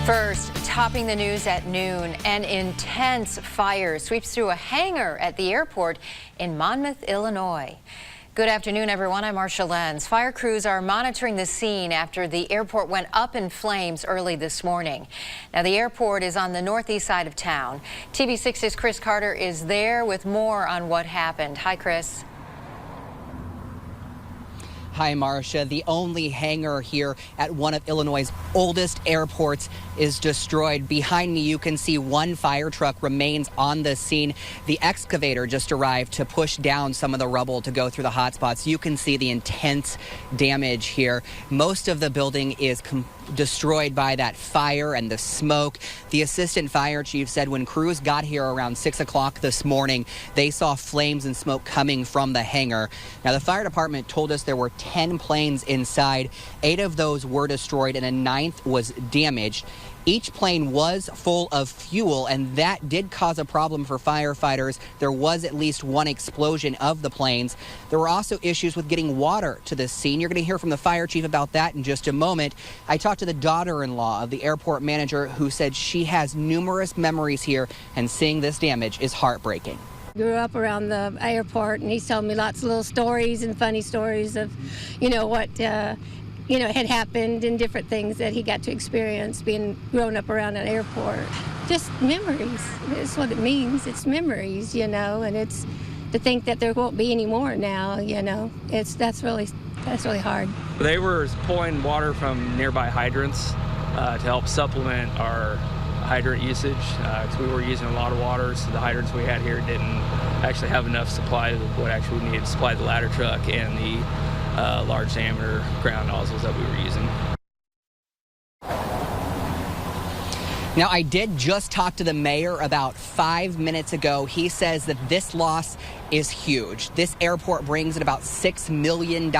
First, topping the news at noon, an intense fire sweeps through a hangar at the airport in Monmouth, Illinois. Good afternoon, everyone. I'm Marsha Lenz. Fire crews are monitoring the scene after the airport went up in flames early this morning. Now, the airport is on the northeast side of town. TV6's Chris Carter is there with more on what happened. Hi, Chris. Hi, Marcia. The only hangar here at one of Illinois' oldest airports is destroyed. Behind me, you can see one fire truck remains on the scene. The excavator just arrived to push down some of the rubble to go through the hot spots. You can see the intense damage here. Most of the building is destroyed by that fire and the smoke. The assistant fire chief said when crews got here around 6 o'clock this morning, they saw flames and smoke coming from the hangar. Now, the fire department told us there were 10 planes inside. 8 of those were destroyed and a 9th was damaged. Each plane was full of fuel, and that did cause a problem for firefighters. There was at least one explosion of the planes. There were also issues with getting water to the scene. You're going to hear from the fire chief about that in just a moment. I talked to the daughter-in-law of the airport manager who said she has numerous memories here, and seeing this damage is heartbreaking. Grew up around the airport, and he's told me lots of little stories and funny stories of, what had happened and different things that he got to experience being grown up around an airport. Just memories. It's what it means. It's memories, and it's to think that there won't be any more now. That's really hard. They were pulling water from nearby hydrants to help supplement our hydrant usage because we were using a lot of water, so the hydrants we had here didn't actually have enough supply of what actually we needed to supply the ladder truck and the large diameter ground nozzles that we were using. Now, I did just talk to the mayor about 5 minutes ago. He says that this loss is huge. This airport brings in about $6 million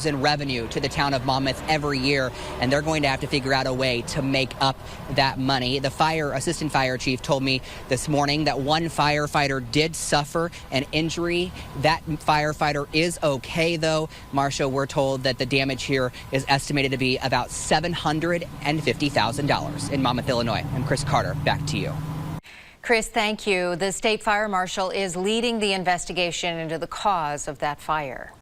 in revenue to the town of Monmouth every year, and they're going to have to figure out a way to make up that money. The assistant fire chief told me this morning that one firefighter did suffer an injury. That firefighter is okay, though. Marcia, we're told that the damage here is estimated to be about $750,000 in Monmouth, Illinois. I'm Chris Carter. Back to you. Chris, thank you. The state fire marshal is leading the investigation into the cause of that fire.